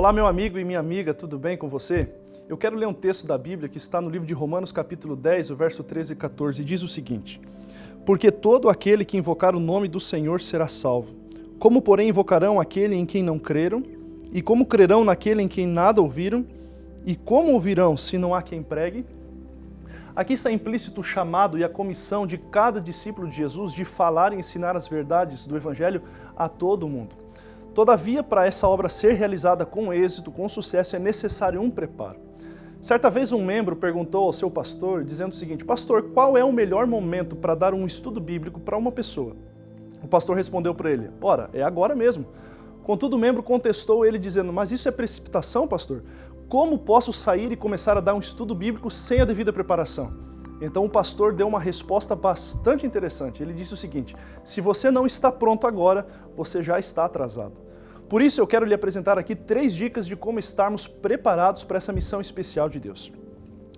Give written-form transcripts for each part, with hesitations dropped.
Olá, meu amigo e minha amiga, tudo bem com você? Eu quero ler um texto da Bíblia que está no livro de Romanos, capítulo 10, o verso 13 e 14, e diz o seguinte: Porque todo aquele que invocar o nome do Senhor será salvo. Como, porém, invocarão aquele em quem não creram? E como crerão naquele em quem nada ouviram? E como ouvirão se não há quem pregue? Aqui está implícito o chamado e a comissão de cada discípulo de Jesus de falar e ensinar as verdades do Evangelho a todo mundo. Todavia, para essa obra ser realizada com êxito, com sucesso, é necessário um preparo. Certa vez um membro perguntou ao seu pastor, dizendo o seguinte: Pastor, qual é o melhor momento para dar um estudo bíblico para uma pessoa? O pastor respondeu para ele: Ora, é agora mesmo. Contudo, o membro contestou ele dizendo: Mas isso é precipitação, pastor? Como posso sair e começar a dar um estudo bíblico sem a devida preparação? Então o pastor deu uma resposta bastante interessante. Ele disse o seguinte: se você não está pronto agora, você já está atrasado. Por isso eu quero lhe apresentar aqui 3 dicas de como estarmos preparados para essa missão especial de Deus.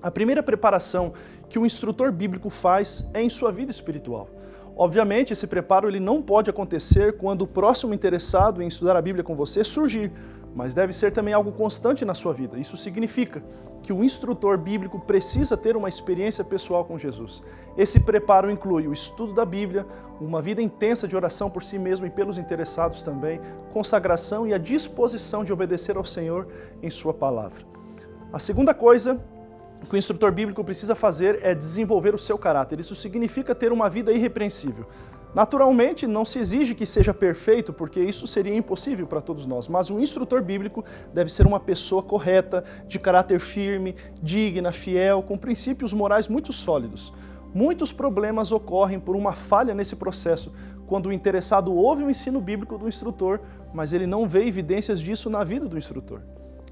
A primeira preparação que o instrutor bíblico faz é em sua vida espiritual. Obviamente, esse preparo ele não pode acontecer quando o próximo interessado em estudar a Bíblia com você surgir, mas deve ser também algo constante na sua vida. Isso significa que o instrutor bíblico precisa ter uma experiência pessoal com Jesus. Esse preparo inclui o estudo da Bíblia, uma vida intensa de oração por si mesmo e pelos interessados também, consagração e a disposição de obedecer ao Senhor em sua palavra. A segunda coisa que o instrutor bíblico precisa fazer é desenvolver o seu caráter. Isso significa ter uma vida irrepreensível. Naturalmente, não se exige que seja perfeito, porque isso seria impossível para todos nós, mas o instrutor bíblico deve ser uma pessoa correta, de caráter firme, digna, fiel, com princípios morais muito sólidos. Muitos problemas ocorrem por uma falha nesse processo, quando o interessado ouve o ensino bíblico do instrutor, mas ele não vê evidências disso na vida do instrutor.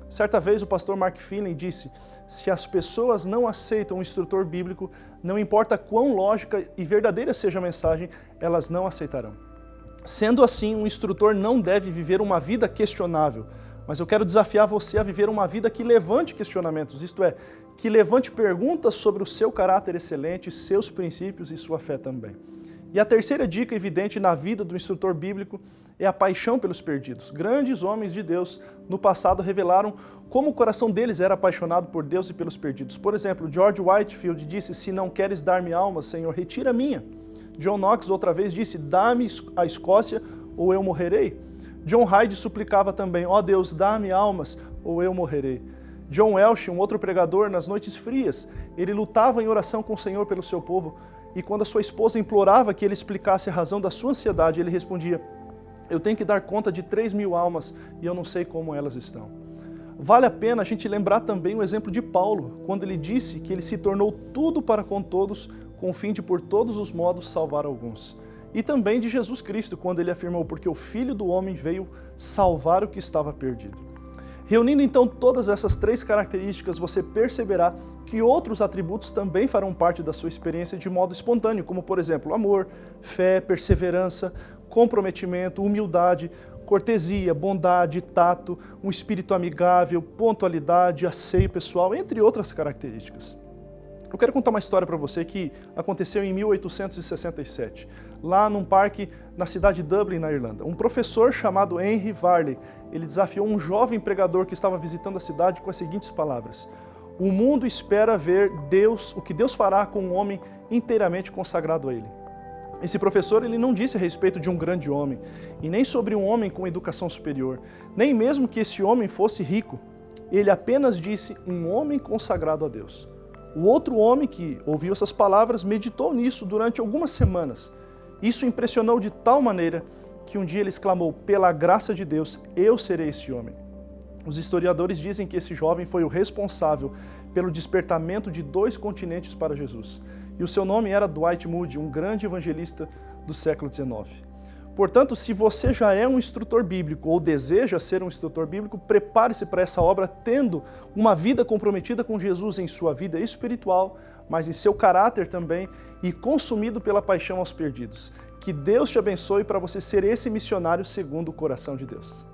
Certa vez o pastor Mark Finley disse: se as pessoas não aceitam o instrutor bíblico, não importa quão lógica e verdadeira seja a mensagem, elas não aceitarão. Sendo assim, um instrutor não deve viver uma vida questionável, mas eu quero desafiar você a viver uma vida que levante questionamentos, isto é, que levante perguntas sobre o seu caráter excelente, seus princípios e sua fé também. E a terceira dica evidente na vida do instrutor bíblico é a paixão pelos perdidos. Grandes homens de Deus no passado revelaram como o coração deles era apaixonado por Deus e pelos perdidos. Por exemplo, George Whitefield disse: se não queres dar-me alma, Senhor, retira a minha. John Knox outra vez disse: dá-me a Escócia ou eu morrerei. John Hyde suplicava também: ó Deus, dá-me almas ou eu morrerei. John Welsh, um outro pregador, nas noites frias, ele lutava em oração com o Senhor pelo seu povo, e quando a sua esposa implorava que ele explicasse a razão da sua ansiedade, ele respondia: eu tenho que dar conta de 3.000 almas e eu não sei como elas estão. Vale a pena a gente lembrar também o exemplo de Paulo, quando ele disse que ele se tornou tudo para com todos, com o fim de por todos os modos salvar alguns. E também de Jesus Cristo, quando ele afirmou: porque o Filho do Homem veio salvar o que estava perdido. Reunindo então todas essas 3 características, você perceberá que outros atributos também farão parte da sua experiência de modo espontâneo, como por exemplo, amor, fé, perseverança, comprometimento, humildade, cortesia, bondade, tato, um espírito amigável, pontualidade, asseio pessoal, entre outras características. Eu quero contar uma história para você que aconteceu em 1867, lá num parque na cidade de Dublin, na Irlanda. Um professor chamado Henry Varley, ele desafiou um jovem pregador que estava visitando a cidade com as seguintes palavras: o mundo espera ver Deus, o que Deus fará com um homem inteiramente consagrado a ele. Esse professor ele não disse a respeito de um grande homem, e nem sobre um homem com educação superior, nem mesmo que esse homem fosse rico. Ele apenas disse: um homem consagrado a Deus. O outro homem que ouviu essas palavras meditou nisso durante algumas semanas. Isso impressionou de tal maneira que um dia ele exclamou: pela graça de Deus, eu serei esse homem. Os historiadores dizem que esse jovem foi o responsável pelo despertamento de 2 continentes para Jesus. E o seu nome era Dwight Moody, um grande evangelista do século XIX. Portanto, se você já é um instrutor bíblico ou deseja ser um instrutor bíblico, prepare-se para essa obra tendo uma vida comprometida com Jesus em sua vida espiritual, mas em seu caráter também, e consumido pela paixão aos perdidos. Que Deus te abençoe para você ser esse missionário segundo o coração de Deus.